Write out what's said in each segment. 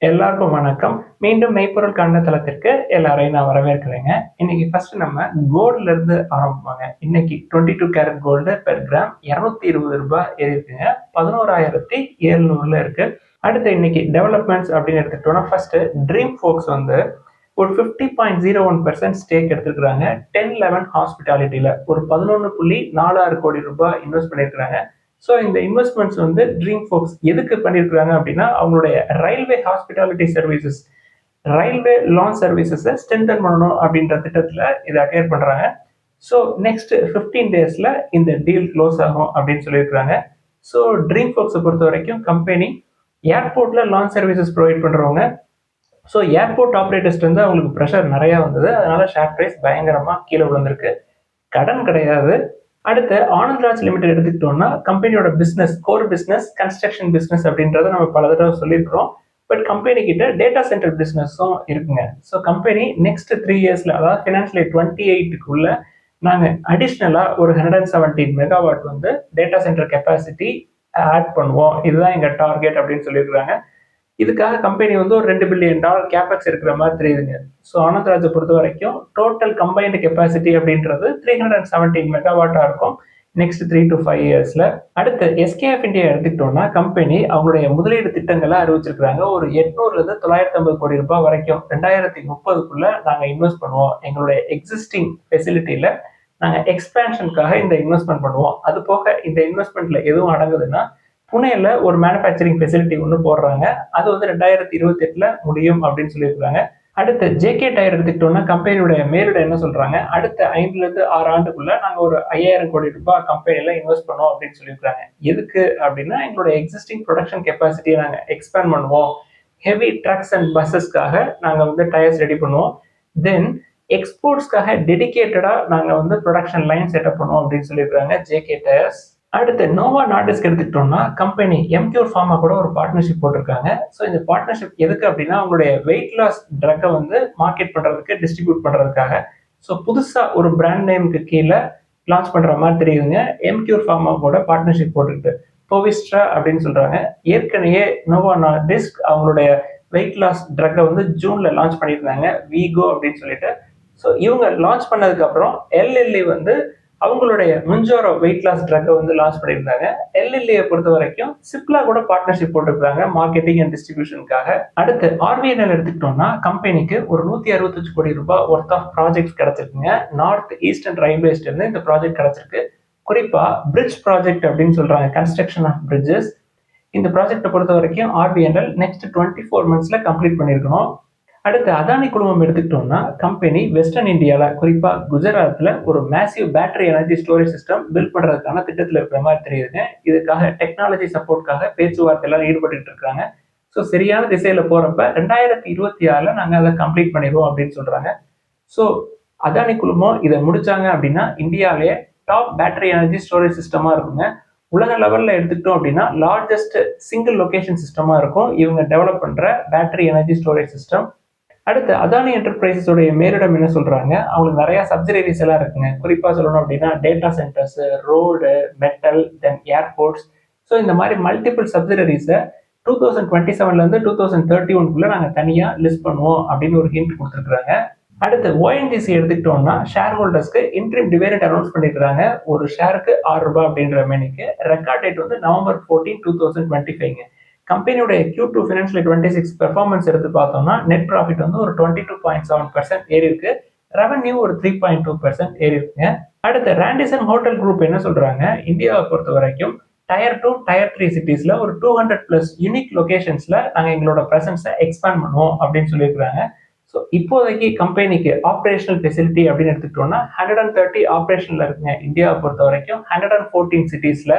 எல்லாருக்கும் வணக்கம். மீண்டும் மெய்ப்பொருள் காண்ட தளத்திற்கு எல்லாரையும் நான் வரவேற்கிறேங்க. இன்னைக்கு ஃபர்ஸ்ட் நம்ம கோல்ட்ல இருந்து ஆரம்பிப்பாங்க. இன்னைக்கு 22 கேரட் கோல்டு பெர் கிராம் ரூ. 220 ஏறிருக்குங்க. 11,700ல இருக்கு. அடுத்து இன்னைக்கு டெவலப்மெண்ட்ஸ் அப்படின்னு எடுத்துக்கிட்டோம்னா ஃபர்ஸ்ட் ட்ரீம் ஃபோக்ஸ் வந்து ஒரு 50.01% ஸ்டேக் எடுத்துருக்காங்க. 1011 ஹாஸ்பிட்டாலிட்டியில ஒரு 11.46 கோடி ரூபாய் இன்வெஸ்ட் பண்ணியிருக்காங்க. ஸோ இந்த இன்வெஸ்ட்மெண்ட்ஸ் வந்து ட்ரீம் ஃபோக்ஸ் எதுக்கு பண்ணியிருக்காங்க அப்படின்னா அவங்களுடைய railway hospitality services railway launch சர்வீசஸை ஸ்ட்ரென்தன் பண்ணணும் அப்படின்ற திட்டத்தில் இதை அக்கேர் பண்ணுறாங்க. ஸோ நெக்ஸ்ட் 15 டேஸில் இந்த டீல் க்ளோஸ் ஆகும் அப்படின்னு சொல்லியிருக்காங்க. ஸோ ட்ரீம் ஃபோக்ஸை பொறுத்த வரைக்கும் கம்பெனி ஏர்போர்ட்டில் லான்ச் சர்வீசஸ் ப்ரொவைட் பண்ணுறவங்க. ஸோ ஏர்போர்ட் ஆப்ரேட்டர்ஸ்ட் வந்து அவங்களுக்கு ப்ரெஷர் நிறையா வந்தது. அதனால ஷேர் ப்ரைஸ் பயங்கரமாக கீழே விழுந்திருக்கு. கடன் கிடையாது. அடுத்து ஆனந்த்ராஜ் லிமிடெட் எடுத்துக்கிட்டோம்னா கம்பெனியோட business core business construction business அப்படின்றத நம்ம பல தடவை சொல்லியிருக்கிறோம். பட் கம்பெனி கிட்ட டேட்டா சென்டர் பிசினஸும் இருக்குங்க. ஸோ கம்பெனி நெக்ஸ்ட் 3 இயர்ஸ்ல அதாவது ஃபினான்ஷியல் 28க்குள்ள நாங்கள் அடிஷ்னலாக ஒரு 117 மெகாவாட் வந்து டேட்டா சென்டர் கெப்பாசிட்டி ஆட் பண்ணுவோம். இதுதான் எங்கள் டார்கெட் அப்படின்னு சொல்லியிருக்காங்க. இதுக்காக கம்பெனி வந்து ஒரு $2 பில்லியன் கேபெக்ஸ் இருக்கிற மாதிரி தெரியுதுங்க. ஸோ ஆனந்த்ராஜை பொறுத்த வரைக்கும் டோட்டல் கம்பைன்டு கெப்பாசிட்டி அப்படின்றது 317 மெகாவாட்டா இருக்கும் நெக்ஸ்ட் 3 to 5 இயர்ஸ்ல. அடுத்து எஸ்கேஎஃப் இந்தியா எடுத்துக்கிட்டோம்னா கம்பெனி அவங்களுடைய முதலீடு திட்டங்களை அறிவிச்சிருக்காங்க. ஒரு 800 to 950 கோடி ரூபாய் வரைக்கும் 2030க்குள்ள நாங்கள் இன்வெஸ்ட் பண்ணுவோம். எங்களுடைய எக்ஸிஸ்டிங் ஃபெசிலிட்டியில நாங்கள் எக்ஸ்பேன்ஷனுக்காக இந்த இன்வெஸ்ட்மெண்ட் பண்ணுவோம். அது போக இந்த இன்வெஸ்ட்மெண்ட்ல எதுவும் அடங்குதுன்னா புனேல ஒரு மேனுஃபேக்சரிங் ஃபெசிலிட்டி ஒன்று போடுறாங்க. அது வந்து 2028ல முடியும் அப்படின்னு சொல்லியிருக்காங்க. அடுத்து ஜேகே டயர் எடுத்துக்கிட்டோம்னா கம்பெனியோட மேலிட என்ன சொல்றாங்க, அடுத்த 5 to 6 ஆண்டுக்குள்ள நாங்கள் ஒரு 5000 கோடி ரூபாய் கம்பெனியில இன்வெஸ்ட் பண்ணுவோம் அப்படின்னு சொல்லியிருக்காங்க. எதுக்கு அப்படின்னா எங்களோட எக்ஸிஸ்டிங் ப்ரொடக்ஷன் கெப்பாசிட்டியை நாங்கள் எக்ஸ்பேண்ட் பண்ணுவோம். ஹெவி ட்ரக்ஸ் அண்ட் பஸ்ஸஸ்க்காக நாங்கள் வந்து டயர்ஸ் ரெடி பண்ணுவோம். தென் எக்ஸ்போர்ட்ஸ்க்காக டெடிகேட்டடா நாங்கள் வந்து ப்ரொடக்ஷன் லைன் செட்டப் பண்ணுவோம் அப்படின்னு சொல்லியிருக்காங்க ஜேகே டயர்ஸ். அடுத்து நோவா நார்டிஸ்க் எடுத்துக்கிட்டோம்னா கம்பெனி எம்கியூர் ஃபார்மா கூட ஒரு பார்ட்னர்ஷிப் போட்டிருக்காங்க. ஸோ இந்த பார்ட்னர்ஷிப் எதுக்கு அப்படின்னா அவங்களுடைய வெயிட் லாஸ் ட்ரக்கை வந்து மார்க்கெட் பண்றதுக்கு டிஸ்ட்ரிபியூட் பண்றதுக்காக. ஸோ புதுசா ஒரு பிராண்ட் நேமுக்கு கீழே லான்ச் பண்ற மாதிரி தெரியுதுங்க. எம்கியூர் ஃபார்மா கூட பார்ட்னர்ஷிப் போட்டுக்கிட்டு போவிஸ்ட்ரா அப்படின்னு சொல்றாங்க. ஏற்கனவே நோவா நார்டிஸ்க் அவங்களுடைய வெயிட் லாஸ் ட்ரக்கை வந்து ஜூன்ல லான்ச் பண்ணியிருந்தாங்க வீகோ அப்படின்னு சொல்லிட்டு. ஸோ இவங்க லான்ச் பண்ணதுக்கு அப்புறம் எல்எல்இ வந்து அவங்களுடைய முன்ஜோரோ வெயிட் லாஸ் ட்ரக்கை வந்து லான்ச் பண்ணியிருந்தாங்க. எல்எல்ஏ பொறுத்த வரைக்கும் சிப்லா கூட பார்ட்னர்ஷிப் போட்டிருக்காங்க மார்க்கெட்டிங் அண்ட் டிஸ்ட்ரிபியூஷனுக்காக. அடுத்து ஆர்விஎன்எல் எடுத்துக்கிட்டோம்னா கம்பெனிக்கு ஒரு 165 கோடி ரூபாய் ஒர்த் ஆஃப் ப்ராஜெக்ட்ஸ் கிடைச்சிருக்குங்க. நார்த் ஈஸ்டர்ன் ரயில்வேஸ்ல இருந்து இந்த ப்ராஜெக்ட் கிடைச்சிருக்கு. குறிப்பா பிரிட்ஜ் ப்ராஜெக்ட் அப்படின்னு சொல்றாங்க, கன்ஸ்ட்ரக்ஷன் ஆஃப் பிரிட்ஜஸ். இந்த ப்ராஜெக்டை பொறுத்த வரைக்கும் ஆர்விஎன்எல் நெக்ஸ்ட் 24 monthsல கம்ப்ளீட் பண்ணியிருக்கணும். அடுத்து அதானி குழுமம் எடுத்துக்கிட்டோம்னா கம்பெனி வெஸ்டர்ன் இந்தியாவில் குறிப்பா குஜராத்ல ஒரு massive battery energy storage system build பண்றதுக்கான திட்டத்தில் இருக்கிற மாதிரி தெரியுதுங்க. இதுக்காக டெக்னாலஜி சப்போர்ட்காக பேச்சுவார்த்தையெல்லாம் ஈடுபட்டு இருக்காங்க. ஸோ சரியான திசையில போறப்ப 2026ல நாங்க அதை கம்ப்ளீட் பண்ணிடுவோம் அப்படின்னு சொல்றாங்க. ஸோ அதானி குழுமம் இதை முடிச்சாங்க அப்படின்னா இந்தியாவிலேயே டாப் பேட்டரி எனர்ஜி ஸ்டோரேஜ் சிஸ்டமா இருக்குங்க. உலக லெவல்ல எடுத்துக்கிட்டோம் அப்படின்னா லார்ஜஸ்ட் சிங்கிள் லொகேஷன் சிஸ்டமா இருக்கும் இவங்க டெவலப் பண்ற பேட்டரி எனர்ஜி ஸ்டோரேஜ் சிஸ்டம். அடுத்து அதானி என்டர்பிரைசஸோடைய மேலிடம் என்ன சொல்றாங்க, அவங்களுக்கு நிறைய சப்சிடரிஸ் எல்லாம் இருக்குங்க. குறிப்பா சொல்லணும் அப்படின்னா டேட்டா சென்டர்ஸ், ரோடு, மெட்டல், தென் ஏர்போர்ட்ஸ். ஸோ இந்த மாதிரி மல்டிபிள் சப்சிடரிஸை 2027ல இருந்து 2031க்குள்ள நாங்கள் தனியா லிஸ்ட் பண்ணுவோம் அப்படின்னு ஒரு ஹிண்ட் கொடுத்துருக்காங்க. அடுத்து ஓஎன்ஜிசி எடுத்துக்கிட்டோம்னா ஷேர் ஹோல்டர்ஸ்க்கு இன்ட்ரீம் டிவிடெண்ட் அனௌன்ஸ் பண்ணிருக்காங்க. ஒரு ஷேருக்கு ₹6 அப்படின்ற மேனிக்கு. ரெக்கார்ட் டேட் வந்து November 14, 2025. கம்பெனியோட Q2 ஃபினான்ஷியல் 26 பெர்ஃபார்மன்ஸ் எடுத்து பார்த்தோம்னா நெட் ப்ராஃபிட் வந்து ஒரு 22.7% ஏறி இருக்கு. ரெவன்யூ ஒரு 3.2% ஏறி இருக்குங்க. அடுத்து ராண்டிசன் ஹோட்டல் குரூப் என்ன சொல்றாங்க, இந்தியாவை பொறுத்த வரைக்கும் Tier 2, Tier 3 சிட்டிஸ்ல ஒரு 200+ யூனிக் லொகேஷன்ஸ்ல நாங்கள் எங்களோட ப்ரெசன்ஸை எக்ஸ்பேண்ட் பண்ணுவோம் அப்படின்னு சொல்லியிருக்காங்க. ஸோ இப்போதைக்கு கம்பெனிக்கு ஆப்ரேஷனல் ஃபெசிலிட்டி அப்படின்னு எடுத்துக்கிட்டோம்னா 130 ஆப்ரேஷன்ல இருக்குங்க இந்தியாவை பொறுத்த வரைக்கும் 114 சிட்டிஸ்ல.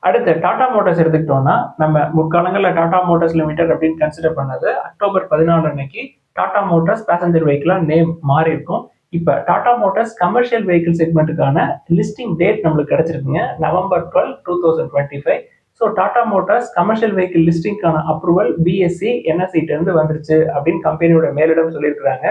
அடுத்து டாடா மோட்டார்ஸ் எடுத்துக்கிட்டோம்னா நம்ம முற்காலங்களில் டாடா மோட்டார்ஸ் லிமிடெட் அப்படின்னு கன்சிடர் பண்ணது October 14 அன்னைக்கு டாடா மோட்டார்ஸ் பேசஞ்சர் வெஹிக்கிளா நேம் மாறி இருக்கும். இப்போ டாடா மோட்டார்ஸ் கமர்ஷியல் வெஹிக்கிள் செக்மெண்ட்டுக்கான லிஸ்டிங் டேட் நம்மளுக்கு கிடைச்சிருக்குங்க November 12, 2025. So Tata motors commercial vehicle லிஸ்டிங்கான அப்ரூவல் பிஎஸ்சி என்எஸ்சிட்ட இருந்து வந்துருச்சு அப்படின்னு கம்பெனியோட மேலிடம் சொல்லியிருக்கிறாங்க.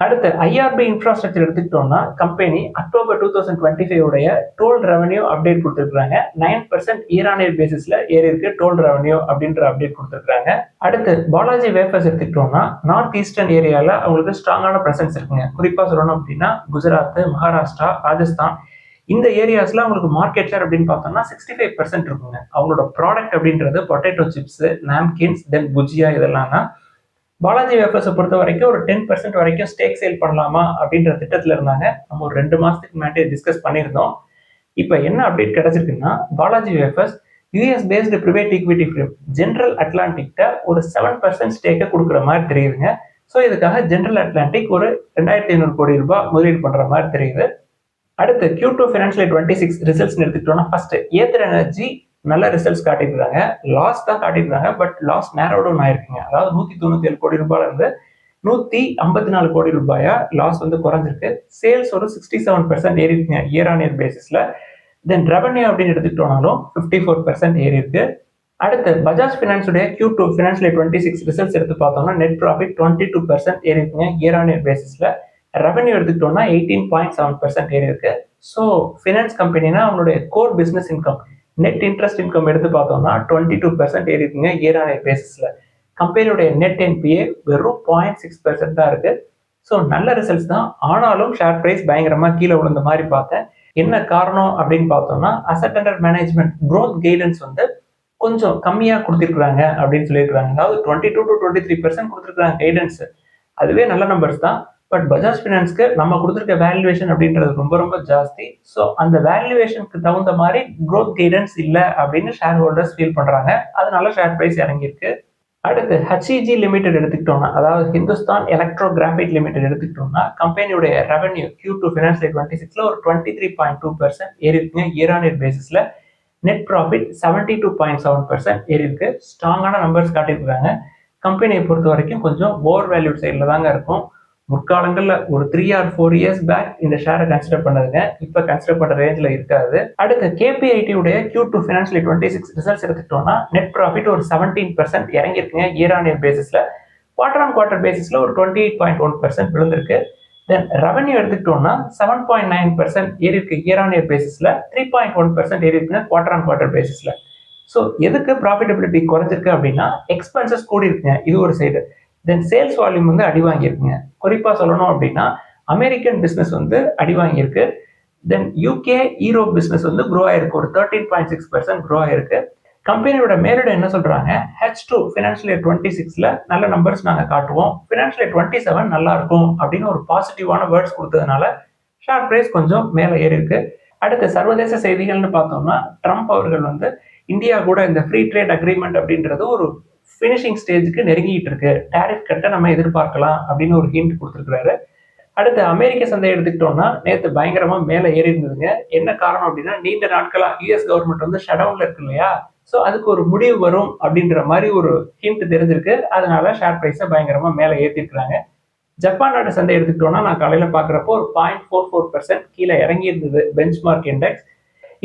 அடுத்து ஐஆர்பி இன்ஃப்ராஸ்ட்ரக்சர் எடுத்துக்கிட்டோம்னா கம்பெனி அக்டோபர் 2025 உடைய டோல் ரெவன்யூ அப்டேட் கொடுத்துருக்காங்க. 9% இயர் ஆன் இயர் பேசிஸ்ல ஏறி இருக்கு டோல் ரெவன்யூ அப்படின்ற அப்டேட் கொடுத்துருக்காங்க. அடுத்து பாலாஜி வேஃபர்ஸ் எடுத்துக்கிட்டோம்னா நார்த் ஈஸ்டர்ன் ஏரியால அவங்களுக்கு ஸ்ட்ராங்கான பிரசன்ஸ் இருக்குங்க. குறிப்பா சொல்லணும் அப்படின்னா குஜராத், மகாராஷ்டிரா, ராஜஸ்தான் இந்த ஏரியாஸ்ல அவங்களுக்கு மார்க்கெட் ஷேர் அப்படின்னு பார்த்தோம்னா 65% இருக்குங்க. அவங்களோட ப்ராடக்ட் அப்படின்றது பொட்டேட்டோ சிப்ஸ், நாம்கின்ஸ், தென் புஜியா இதெல்லாம் தான். பாலாஜி வேஃபர்ஸை பொறுத்த வரைக்கும் ஒரு 10% வரைக்கும் ஸ்டேக் சேல் பண்ணலாமா அப்படின்ற திட்டத்தில் இருந்தாங்க. நம்ம ஒரு 2 மாசத்துக்கு முன்னாடி டிஸ்கஸ் பண்ணியிருந்தோம். இப்போ என்ன அப்டேட் கிடைச்சிருக்குன்னா Balaji wafers US based private equity firm General அட்லாண்டிக்ட ஒரு 7% ஸ்டேக்கை கொடுக்குற மாதிரி தெரியுதுங்க. ஸோ இதுக்காக ஜென்ரல் அட்லாண்டிக் ஒரு 2500 கோடி ரூபாய் முதலீடு பண்ற மாதிரி தெரியுது. அடுத்து Q2 ஃபினான்ஷியல் 26 ரிசல்ட்ஸ் எடுத்துக்கிட்டோம்னா ஃபர்ஸ்ட் ஏத்தர் எனர்ஜி நல்ல ரிசல்ட்ஸ் காட்டியிருக்காங்க. லாஸ் தான் காட்டியிருக்காங்க, பட் லாஸ் நேரோ டவுன் ஆயிருக்குங்க. அதாவது 197 கோடி ரூபாயில இருந்து 154 கோடி ரூபாயா லாஸ் வந்து குறைஞ்சிருக்கு. சேல்ஸ் ஒரு 67% ஏறி இருக்குங்க இயர் ஆன் இயர் பேசிஸ்ல. தென் ரெவன்யூ அப்படின்னு எடுத்துக்கிட்டோம்னாலும் 54% ஏறி இருக்கு. அடுத்து பஜாஜ் ஃபினான்ஸுடைய Q2 ஃபினான்ஷியல் 26 ரிசல்ட்ஸ் எடுத்து பார்த்தோம்னா நெட் ப்ராஃபிட் 22% ஏறி இருக்குங்க இயர் ஆன் இயர் பேசிஸ்ல. ரெவன்யூ எடுத்துக்கிட்டோம்னா 18.7% ஏறி இருக்கு. ஸோ ஃபினான்ஸ் கம்பெனினா அவங்களுடைய core business income net interest income எடுத்து பார்த்தோம்னா 22% ஏறி இருக்குங்க இயர் ஆன் இயர் பேசிஸ்ல. கம்பெனியோடைய நெட் என்பிஏ வெறும் 0.6% தான் இருக்கு. ஸோ நல்ல ரிசல்ட்ஸ் தான். ஆனாலும் ஷேர் பிரைஸ் பயங்கரமா கீழே விழுந்த மாதிரி பார்த்தேன். என்ன காரணம் அப்படின்னு பார்த்தோம்னா asset under management growth guidance வந்து கொஞ்சம் கம்மியா கொடுத்திருக்காங்க அப்படின்னு சொல்லியிருக்காங்க. அதாவது 22 to 23% கொடுத்திருக்காங்க கைடன்ஸ். அதுவே நல்ல நம்பர்ஸ் தான். பட் பஜாஜ் ஃபினான்ஸ்க்கு நம்ம கொடுத்துருக்க வேல்யூவேஷன் அப்படின்றது ரொம்ப ரொம்ப ஜாஸ்தி. ஸோ அந்த வேல்யூவேஷனுக்கு தகுந்த மாதிரி க்ரோத் கைடன்ஸ் இல்லை அப்படின்னு ஷேர் ஹோல்டர்ஸ் ஃபீல் பண்றாங்க. அதனால ஷேர் பிரைஸ் இறங்கியிருக்கு. அடுத்து HEG லிமிடெட் எடுத்துக்கிட்டோம்னா அதாவது ஹிந்துஸ்தான் எலக்ட்ரோ கிராஃபைட் லிமிடெட் எடுத்துக்கிட்டோம்னா கம்பெனியுடைய ரெவன்யூ Q2 ஃபினான்ஷியல் 26ல ஒரு 23.2% ஏறி இருக்குங்க இயர் ஆன் இயர் பேசிஸ்ல. நெட் ப்ராஃபிட் 72.7% ஏறி இருக்கு. ஸ்ட்ராங்கான நம்பர்ஸ் காட்டியிருக்காங்க. கம்பெனியை பொறுத்த வரைக்கும் கொஞ்சம் ஓவர் வேல்யூட் சைடில் தாங்க இருக்கும். முற்காலங்களில் ஒரு 3 or 4 years பேக் இந்த ஷேரை கன்சிடர் பண்ணதுங்க. இப்போ கன்சிடர் பண்ணுற ரேஞ்சில் இருக்காது. அடுத்து KPIT உடைய Q2 ஃபினான்ஷியல் 26 ரிசல்ட்ஸ் எடுத்துக்கிட்டோம்னா நெட் ப்ராஃபிட் ஒரு 17% இறங்கியிருக்குங்க இயர் ஆன் இயர் பேசிஸ்ல. குவார்டர் ஆன் குவார்டர் பேசிஸ்ல ஒரு 28.1% விழுந்திருக்கு. தென் ரெவன்யூ எடுத்துக்கிட்டோம்னா 7.9% ஏறி இருக்கு இயர் ஆன் இயர் பேசிஸ்ல. 3.1% ஏறி இருக்குங்க குவார்டர் ஆன் குவார்டர் பேசிஸ்ல. ஸோ எதுக்கு ப்ராஃபிட்டபிலிட்டி குறைஞ்சிருக்கு அப்படின்னா எக்ஸ்பென்சஸ் கூடி இருக்குங்க இது ஒரு சைடு. தென் சேல்ஸ் வால்யூம் வந்து அடி வாங்கியிருக்குங்க. குறிப்பா சொல்லணும் அப்படின்னா அமெரிக்கன் பிசினஸ் வந்து அடி வாங்கியிருக்கு. தென் UK யூரோப் பிசினஸ் வந்து க்ரோ ஆயிருக்கு. ஒரு 13.6% க்ரோ ஆயிருக்கு. கம்பெனியோட மேலிடம் என்ன சொல்றாங்க, H2 ஃபினான்ஷியல் இயர் 26ல நல்ல நம்பர்ஸ் நாங்க காட்டுவோம், ஃபினான்ஷியல் இயர் 27 நல்லா இருக்கும் அப்படின்னு ஒரு பாசிட்டிவான வேர்ட்ஸ் கொடுத்ததுனால ஷேர் பிரைஸ் கொஞ்சம் மேலே ஏறி இருக்கு. அடுத்த சர்வதேச செய்திகள்னு பார்த்தோம்னா ட்ரம்ப் அவர்கள் வந்து இந்தியா கூட இந்த ஃப்ரீ ட்ரேட் அக்ரிமெண்ட் அப்படின்றது ஒரு ஃபினிஷிங் ஸ்டேஜுக்கு நெருங்கிட்டு இருக்கு, டாரிஃப் கட்ட நம்ம எதிர்பார்க்கலாம் அப்படின்னு ஒரு ஹிண்ட் கொடுத்துருக்காரு. அடுத்து அமெரிக்க சந்தை எடுத்துக்கிட்டோம்னா நேற்று பயங்கரமா மேலே ஏறி இருந்ததுங்க. என்ன காரணம் அப்படின்னா நீண்ட நாட்களா யூஎஸ் கவர்மெண்ட் வந்து ஷட்டவுன்ல இருக்கு இல்லையா, ஸோ அதுக்கு ஒரு முடிவு வரும் அப்படின்ற மாதிரி ஒரு ஹிண்ட் தெரிஞ்சிருக்கு. அதனால ஷேர் பிரைஸை பயங்கரமா மேலே ஏற்றிருக்கிறாங்க. ஜப்பான் நாட்டு சந்தை எடுத்துக்கிட்டோம்னா நான் காலையில பாக்குறப்போ ஒரு 0.44% கீழே இறங்கி இருந்தது பெஞ்ச் மார்க் இண்டெக்ஸ்.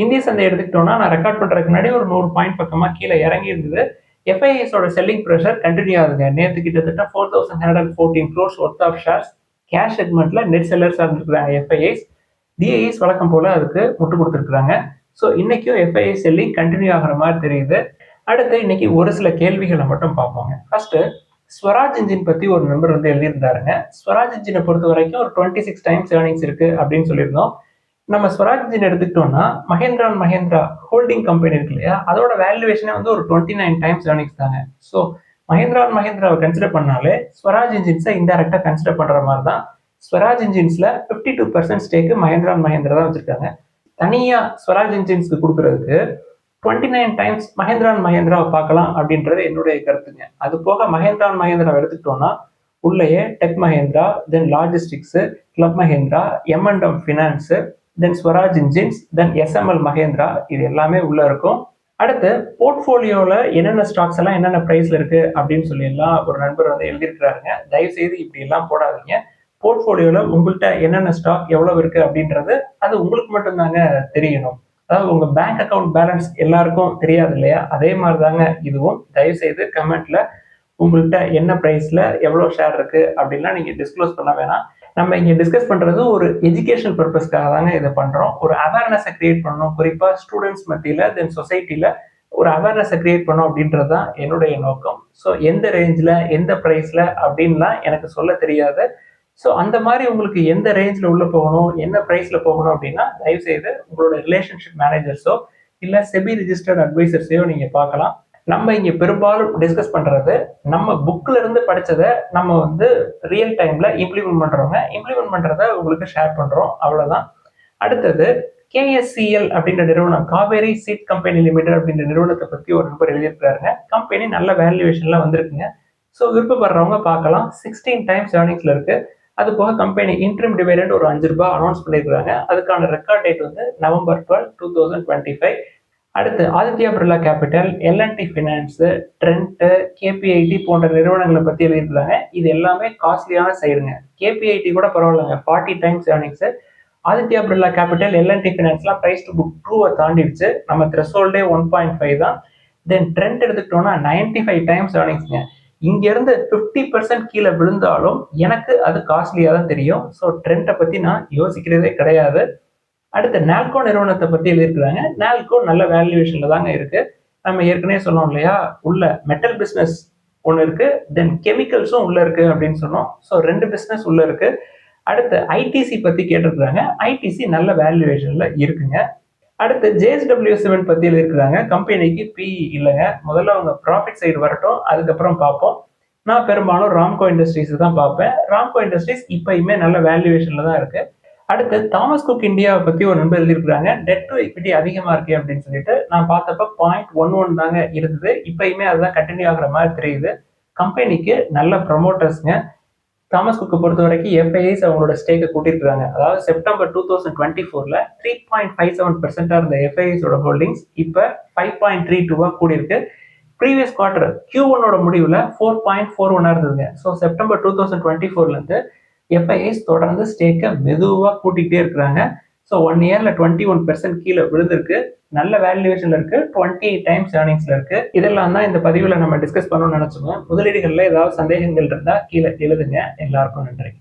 இந்திய சந்தை எடுத்துக்கிட்டோம்னா நான் ரெக்கார்ட் பண்றதுக்கு முன்னாடி ஒரு 100 பாயிண்ட் பக்கமா கீழே இறங்கி இருந்தது. எஃப்ஐஎஸோட செல்லிங் ப்ரெஷர் கண்டினியூ ஆகுதுங்க. நேற்று கிட்டத்தட்ட 4114 crores worth of shares cash செக்மெண்ட்ல நெட் செல்லர்ஸ் இருந்திருக்காங்க எஃப்ஐஎஸ். டிஐஎஸ் வழக்கம் போல அதுக்கு முட்டு கொடுத்துருக்காங்க. ஸோ இன்னைக்கும் எஃப்ஐஎஸ் செல்லிங் கண்டினியூ ஆகிற மாதிரி தெரியுது. அடுத்து இன்னைக்கு ஒரு சில கேள்விகளை மட்டும் பார்ப்போங்க. ஃபர்ஸ்ட் ஸ்வராஜ் இன்ஜின் பத்தி ஒரு மெம்பர் வந்து எழுதியிருந்தாருங்க. ஸ்வராஜ் இன்ஜினை பொறுத்த வரைக்கும் ஒரு 26 times ஏர்னிங்ஸ் இருக்கு அப்படின்னு சொல்லியிருந்தோம். நம்ம ஸ்வராஜ் இன்ஜின் எடுத்துக்கிட்டோம்னா Mahindra and Mahindra holding company இருக்கு இல்லையா, அதோட வேல்யூவேஷனே வந்து ஒரு 29 times ஏர்னிங்ஸ் தாங்க. ஸோ மஹேந்திரா அண்ட் மஹேந்திராவை கன்சிடர் பண்ணாலே ஸ்வராஜ் இன்ஜின்ஸை இன்டெரக்டா கன்சிடர் பண்ற மாதிரி தான். ஸ்வராஜ் இன்ஜின்ஸ்ல 52% ஸ்டேக்கு மஹேந்திரா அண்ட் மஹேந்திரா தான் வச்சிருக்காங்க. தனியா ஸ்வராஜ் இன்ஜின்ஸ்க்கு கொடுக்கறதுக்கு 29 times மஹேந்திரா அண்ட் மஹேந்திராவை பார்க்கலாம் அப்படின்றது என்னுடைய கருத்துங்க. அது போக மஹேந்திரா அண்ட் மஹேந்திரா எடுத்துக்கிட்டோம்னா உள்ளேயே tech Mahindra, then logistics, club Mahindra, M&M finance, then Swaraj engines, then SML Mahindra, இது எல்லாமே உள்ள இருக்கும். அடுத்து போர்ட்ஃபோலியோல என்னென்ன ஸ்டாக்ஸ் எல்லாம் என்னென்ன பிரைஸ்ல இருக்கு அப்படின்னு சொல்லி எல்லாம் ஒரு நண்பர் வந்து எழுதியிருக்கிறாருங்க. தயவு செய்து இப்படி எல்லாம் போடாதீங்க. போர்ட்ஃபோலியோல உங்கள்கிட்ட என்னென்ன ஸ்டாக் எவ்வளவு இருக்கு அப்படின்றது அது உங்களுக்கு மட்டும்தாங்க தெரியணும். அதாவது உங்க பேங்க் அக்கௌண்ட் பேலன்ஸ் எல்லாருக்கும் தெரியாது இல்லையா, அதே மாதிரி தாங்க இதுவும். தயவு செய்து கமெண்ட்ல உங்கள்கிட்ட என்ன பிரைஸ்ல எவ்வளவு ஷேர் இருக்கு அப்படின்லாம் நீங்க டிஸ்க்ளோஸ் பண்ண வேணாம். நம்ம இங்க டிஸ்கஸ் பண்றது ஒரு எஜுகேஷனல் பர்பஸ்க்காக தாங்க இதை பண்றோம். ஒரு அவேர்னஸை கிரியேட் பண்ணணும், குறிப்பா ஸ்டூடெண்ட்ஸ் மத்தியில தென் சொசைட்டில ஒரு அவேர்னஸை கிரியேட் பண்ணணும் அப்படின்றது தான் என்னுடைய நோக்கம். ஸோ எந்த ரேஞ்சில் எந்த ப்ரைஸில் அப்படின்லாம் எனக்கு சொல்ல தெரியாது. ஸோ அந்த மாதிரி உங்களுக்கு எந்த ரேஞ்சில் உள்ள போகணும், என்ன ப்ரைஸில் போகணும் அப்படின்னா தயவுசெய்து உங்களோட ரிலேஷன்ஷிப் மேனேஜர்ஸோ இல்லை செபி ரிஜிஸ்டர்ட் அட்வைசர்ஸையோ நீங்கள் பார்க்கலாம். நம்ம இங்க பெரும்பாலும் டிஸ்கஸ் பண்றது நம்ம புக்ல இருந்து படிச்சதை நம்ம வந்து ரியல் டைம்ல இம்ப்ளிமெண்ட் பண்றத உங்களுக்கு ஷேர் பண்றோம், அவ்வளவுதான். அடுத்தது கேஎஸ்சிஎல் அப்படின்ற நிறுவனம், காவேரி சீட் கம்பெனி லிமிடெட் அப்படின்ற நிறுவனத்தை பத்தி ஒரு நண்பர் எழுதியிருக்காருங்க. கம்பெனி நல்ல வேல்யூவேஷன்ல வந்திருக்குங்க. ஸோ விருப்பப்படுறவங்க பார்க்கலாம். 16 டைம்ஸ் ஏர்னிங்ஸ்ல இருக்கு. அது போக கம்பெனி இன்ட்ரிம் டிவிடெண்ட் ஒரு ₹5 அனௌன்ஸ் பண்ணியிருக்காங்க. அதுக்கான ரெக்கார்ட் டேட் வந்து November 12, 2025. அடுத்து Aditya Birla capital, LNT Finance, Trent, KPIT போன்ற நிறுவனங்களை பத்தி எழுதியிருக்காங்க. இது எல்லாமே காஸ்ட்லியான சைடுங்க. கேபிஐடி கூட பரவாயில்லைங்க, 40 times earnings. Aditya Birla capital, L and T ஃபினான்ஸ்லாம் பிரைஸ் டு புக் 2 தாண்டிடுச்சு. நம்ம த்ரெஷோல்டே 1.5 தான். தென் ட்ரெண்ட் எடுத்துக்கிட்டோம்னா 95 டைம்ஸ் ஏர்னிங்ஸ்ங்க. இங்க இருந்து 50% கீழே விழுந்தாலும் எனக்கு அது காஸ்ட்லியா தான் தெரியும். ஸோ ட்ரெண்டை பத்தி நான் யோசிக்கிறதே கிடையாது. அடுத்து நால்கோ நிறுவனத்தை பத்தி எழுதியிருக்கிறாங்க. நால்கோ நல்ல வேல்யூவேஷன்ல தாங்க இருக்கு. நம்ம ஏற்கனவே சொன்னோம் இல்லையா, உள்ள மெட்டல் பிசினஸ் ஒன்று இருக்கு, தென் கெமிக்கல்ஸும் உள்ள இருக்கு அப்படின்னு சொன்னோம். ஸோ 2 பிசினஸ் உள்ள இருக்கு. அடுத்து ஐடிசி பத்தி கேட்டிருக்கிறாங்க. ஐடிசி நல்ல வேல்யூவேஷன்ல இருக்குங்க. அடுத்து ஜேஎஸ்டபிள்யூ சிமெண்ட் பத்தி எழுதியிருக்கிறாங்க. கம்பெனிக்கு பிஇ இல்லைங்க. முதல்ல அவங்க ப்ராஃபிட் சைடு வரட்டும், அதுக்கப்புறம் பார்ப்போம். நான் பெரும்பாலும் ராம்கோ இண்டஸ்ட்ரீஸ் தான் பார்ப்பேன். ராம்கோ இண்டஸ்ட்ரீஸ் இப்பயுமே நல்ல வேல்யூவேஷன்ல தான் இருக்கு. அடுத்து தாமஸ் குக் இந்தியாவை பத்தி ஒரு நண்பர் எழுதியிருக்கிறாங்க. டெட் டு எக்விட்டி அதிகமா இருக்கு அப்படின்னு சொல்லிட்டு. நான் பார்த்தப்ப 0.11 தாங்க இருந்தது. இப்பயுமே அதுதான் கண்டினியூ ஆகுற மாதிரி தெரியுது. கம்பெனிக்கு நல்ல ப்ரொமோட்டர்ஸ்ங்க. தாமஸ் குக்கை பொறுத்த வரைக்கும் எஃப்ஐஐஸ் அவங்களோட ஸ்டேக்கை கூட்டியிருக்காங்க. அதாவது செப்டம்பர் 2024ல 3.57% இருந்த எஃப்ஐஐஸோட ஹோல்டிங்ஸ் இப்போ 5.32 கூடியிருக்கு. ப்ரீவியஸ் குவார்டர் Q1 முடிவில் 4.41 இருந்ததுங்க. ஸோ செப்டம்பர் 2024ல இருந்து எஃப்ஐஐஸ் தொடர்ந்து ஸ்டேக்கை மெதுவாக கூட்டிகிட்டே இருக்கிறாங்க. ஸோ 1 இயர்ல 21% கீழே விழுந்திருக்கு. நல்ல வேல்யூவேஷன்ல இருக்கு. 28 டைம்ஸ் ஏர்னிங்ஸ்ல இருக்கு. இதெல்லாம் தான் இந்த பதிவில் நம்ம டிஸ்கஸ் பண்ணணும்னு நினைச்சோங்க. முதலீடுகளில் ஏதாவது சந்தேகங்கள் இருந்தால் கீழே எழுதுங்க. எல்லாருக்கும் நன்றி.